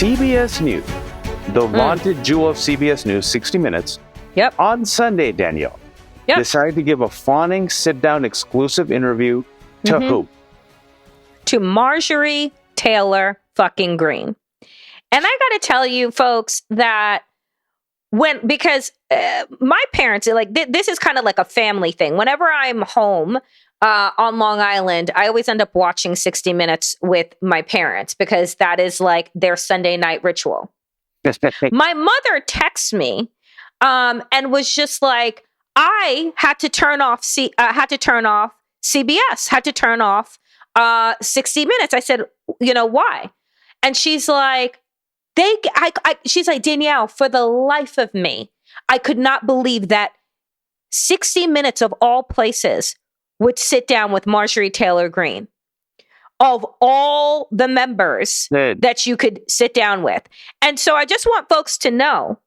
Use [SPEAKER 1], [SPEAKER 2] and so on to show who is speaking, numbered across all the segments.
[SPEAKER 1] CBS News, the vaunted jewel of CBS News, 60 Minutes, on Sunday, Danielle, decided to give a fawning sit-down exclusive interview to who?
[SPEAKER 2] To Marjorie Taylor fucking Greene. And I got to tell you, folks, that because my parents, like, this is kind of like a family thing. Whenever I'm home on Long Island, I always end up watching 60 Minutes with my parents because that is like their Sunday night ritual. My mother texts me and was just like, I had to turn off CBS, had to turn off 60 Minutes. I said, why? And she's like, she's like, Danielle, for the life of me, I could not believe that 60 Minutes of all places would sit down with Marjorie Taylor Greene. Of all the members that you could sit down with. And so I just want folks to know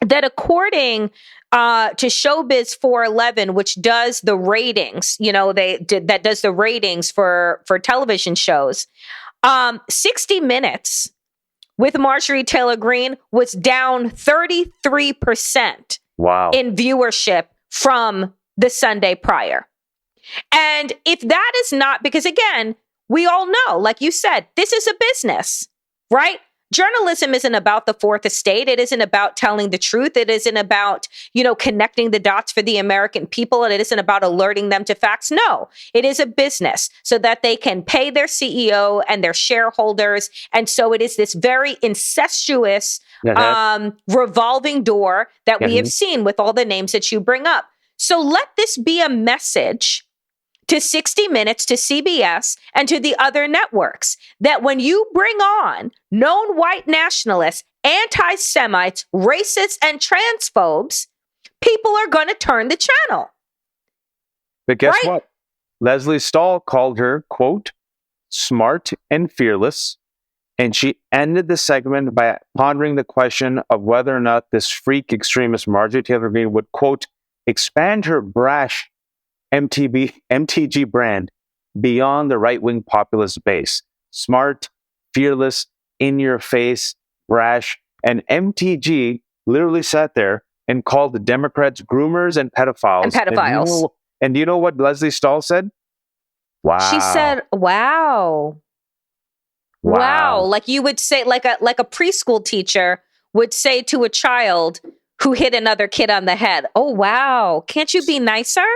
[SPEAKER 2] that according to Showbiz 411, which does the ratings, that does the ratings for television shows, 60 Minutes with Marjorie Taylor Greene was down 33% in viewership from the Sunday prior. And if that is not, because again, we all know, like you said, this is a business, right? Journalism isn't about the fourth estate. It isn't about telling the truth. It isn't about, connecting the dots for the American people. And it isn't about alerting them to facts. No, it is a business so that they can pay their CEO and their shareholders. And so it is this very incestuous revolving door that we have seen with all the names that you bring up. So let this be a message to 60 Minutes, to CBS, and to the other networks, that when you bring on known white nationalists, anti-Semites, racists, and transphobes, people are going to turn the channel.
[SPEAKER 1] But guess what? Leslie Stahl called her, quote, smart and fearless, and she ended the segment by pondering the question of whether or not this freak extremist Marjorie Taylor Greene would, quote, expand her brash MTG brand beyond the right-wing populist base. Smart, fearless, in-your-face, brash, and MTG literally sat there and called the Democrats groomers and pedophiles. And do you know what Leslie Stahl said? Wow.
[SPEAKER 2] She said, wow. Like you would say, like a preschool teacher would say to a child who hit another kid on the head. Oh, wow. Can't you be nicer?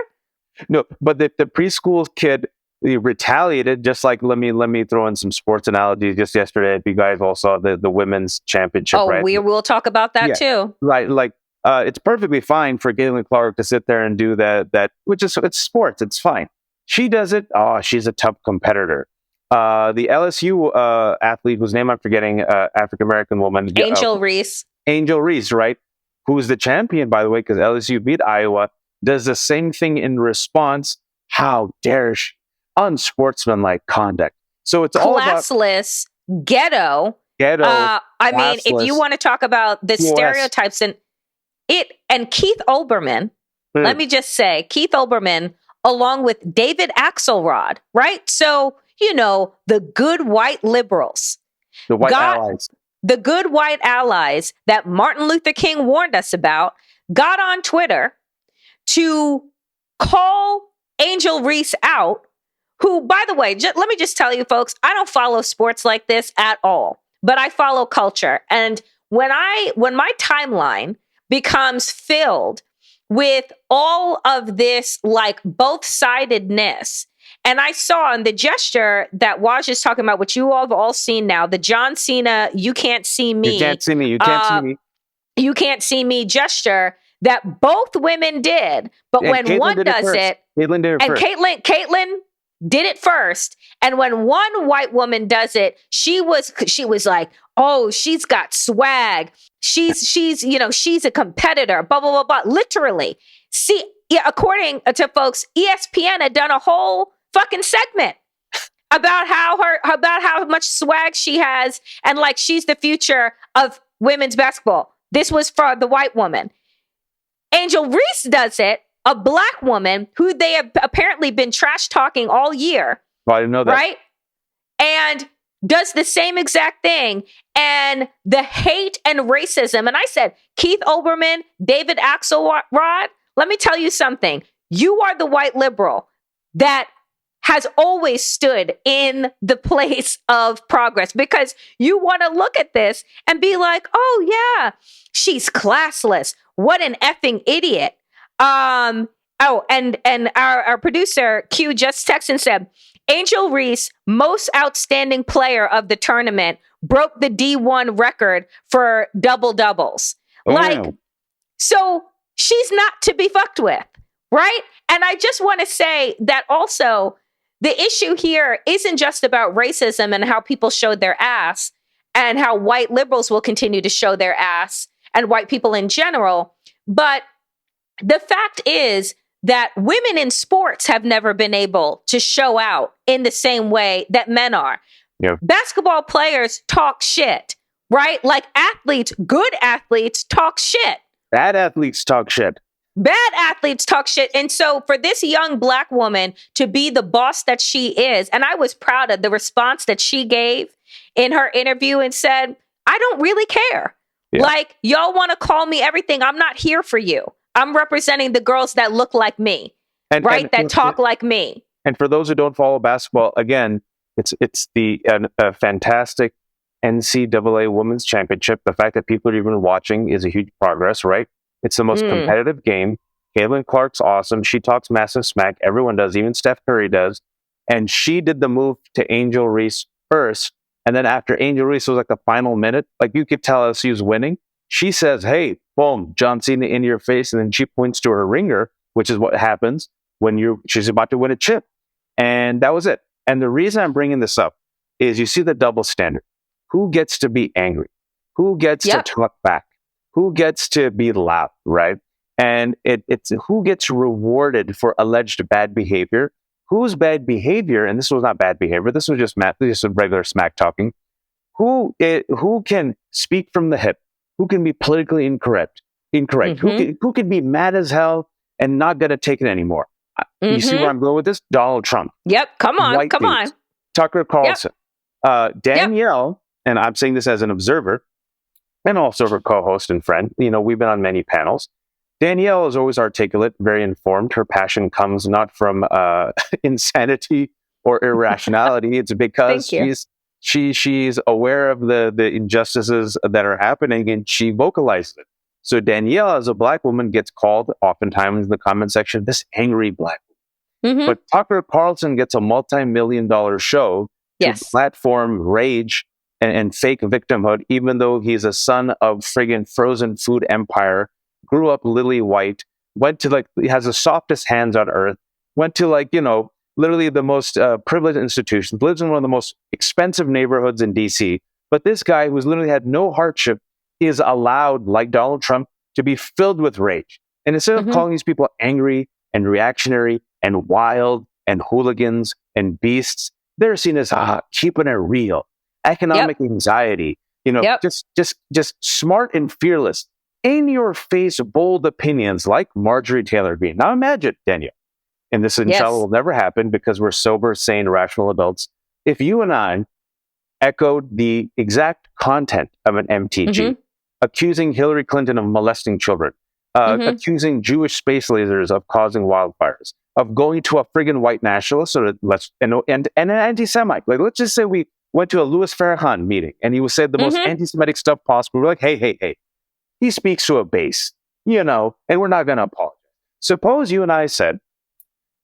[SPEAKER 1] No, but the preschool kid retaliated, just like, let me throw in some sports analogies. Just yesterday, if you guys all saw the women's championship, right?
[SPEAKER 2] We will talk about that too.
[SPEAKER 1] Right, like it's perfectly fine for Caitlin Clark to sit there and do that, which is, it's sports, it's fine. She does it. Oh, she's a tough competitor. The LSU athlete, whose name I'm forgetting, African-American woman.
[SPEAKER 2] Angel Reese.
[SPEAKER 1] Angel Reese, right? Who's the champion, by the way, because LSU beat Iowa. Does the same thing in response. How dare she? Unsportsmanlike conduct. So it's all about
[SPEAKER 2] classless, ghetto. I mean, if you want to talk about the stereotypes and Keith Olbermann, let me just say, Keith Olbermann, along with David Axelrod, right? So, the good white liberals.
[SPEAKER 1] The white allies.
[SPEAKER 2] The good white allies that Martin Luther King warned us about got on Twitter to call Angel Reese out, who, by the way, let me just tell you, folks, I don't follow sports like this at all, but I follow culture. And when my timeline becomes filled with all of this, like, both-sidedness, and I saw in the gesture that Waj is talking about, which you all have all seen now, the John Cena, you can't see me.
[SPEAKER 1] You can't see me. You can't see me.
[SPEAKER 2] You can't see me gesture that both women did, but when Caitlin one does it,
[SPEAKER 1] Caitlin did it
[SPEAKER 2] and
[SPEAKER 1] first.
[SPEAKER 2] Caitlin did it first, and when one white woman does it, she was like, oh, she's got swag, she's a competitor, blah blah blah blah. Literally, see, according to folks, ESPN had done a whole fucking segment about how much swag she has, and like she's the future of women's basketball. This was for the white woman. Angel Reese does it, a black woman who they have apparently been trash talking all year.
[SPEAKER 1] Well, I didn't know that.
[SPEAKER 2] Right? And does the same exact thing. And the hate and racism. And I said, Keith Olbermann, David Axelrod, let me tell you something. You are the white liberal that has always stood in the place of progress, because you want to look at this and be like, oh yeah, she's classless. What an effing idiot. And our producer Q just texted and said, Angel Reese, most outstanding player of the tournament, broke the D1 record for double doubles.
[SPEAKER 1] Wow.
[SPEAKER 2] So she's not to be fucked with, right? And I just want to say that also the issue here isn't just about racism and how people showed their ass and how white liberals will continue to show their ass and white people in general. But the fact is that women in sports have never been able to show out in the same way that men are.
[SPEAKER 1] Yeah.
[SPEAKER 2] Basketball players talk shit, right? Like athletes, good athletes talk shit.
[SPEAKER 1] Bad athletes talk shit.
[SPEAKER 2] Bad athletes talk shit. And so for this young Black woman to be the boss that she is, and I was proud of the response that she gave in her interview and said, I don't really care. Yeah. Like, y'all want to call me everything. I'm not here for you. I'm representing the girls that look like me, that talk like me.
[SPEAKER 1] And for those who don't follow basketball, again, it's a fantastic NCAA Women's Championship. The fact that people are even watching is a huge progress, right? It's the most competitive game. Caitlin Clark's awesome. She talks massive smack. Everyone does. Even Steph Curry does. And she did the move to Angel Reese first. And then after Angel Reese was like the final minute, like you could tell she was winning. She says, hey, boom, John Cena in your face. And then she points to her ringer, which is what happens when she's about to win a chip. And that was it. And the reason I'm bringing this up is you see the double standard. Who gets to be angry? Who gets to talk back? Who gets to be loud, right? And it's who gets rewarded for alleged bad behavior. Whose bad behavior, and this was not bad behavior, this was just regular smack talking. Who can speak from the hip? Who can be politically incorrect? Mm-hmm. Who can be mad as hell and not gonna take it anymore? Mm-hmm. You see where I'm going with this? Donald Trump.
[SPEAKER 2] Yep, come on.
[SPEAKER 1] Tucker Carlson. Danielle, and I'm saying this as an observer, and also her co-host and friend. You know, we've been on many panels. Danielle is always articulate, very informed. Her passion comes not from insanity or irrationality. It's because she's aware of the injustices that are happening, and she vocalizes it. So Danielle, as a Black woman, gets called oftentimes in the comment section, this angry Black woman. Mm-hmm. But Tucker Carlson gets a multi-million-dollar show to platform rage and fake victimhood, even though he's a son of friggin' frozen food empire, grew up lily white, went to he has the softest hands on earth, went to literally the most privileged institutions, lives in one of the most expensive neighborhoods in DC. But this guy who's literally had no hardship is allowed, like Donald Trump, to be filled with rage. And instead of calling these people angry and reactionary and wild and hooligans and beasts, they're seen as keeping it real. Economic anxiety, just smart and fearless, in your face, bold opinions like Marjorie Taylor Greene. Now imagine, Danielle, and this inshallah will never happen because we're sober, sane, rational adults. If you and I echoed the exact content of an MTG, accusing Hillary Clinton of molesting children, accusing Jewish space lasers of causing wildfires, of going to a friggin' white nationalist and an anti-Semite. Like, let's just say we went to a Louis Farrakhan meeting and he would say the most anti-Semitic stuff possible. We're like, hey, he speaks to a base, and we're not going to apologize. Suppose you and I said,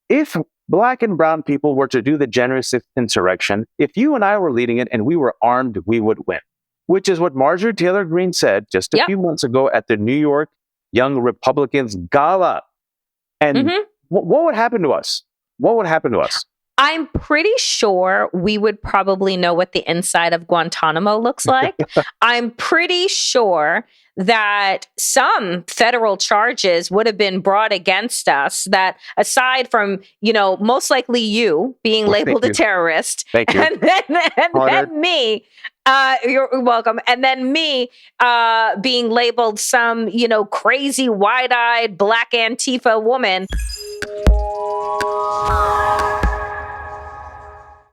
[SPEAKER 1] if Black and brown people were to do the generous insurrection, if you and I were leading it and we were armed, we would win, which is what Marjorie Taylor Greene said just a few months ago at the New York Young Republicans Gala. And what would happen to us? What would happen to us?
[SPEAKER 2] I'm pretty sure we would probably know what the inside of Guantanamo looks like. I'm pretty sure that some federal charges would have been brought against us that, aside from, most likely you being labeled a terrorist, and then me, you're welcome, and then me being labeled some, crazy wide-eyed Black Antifa woman.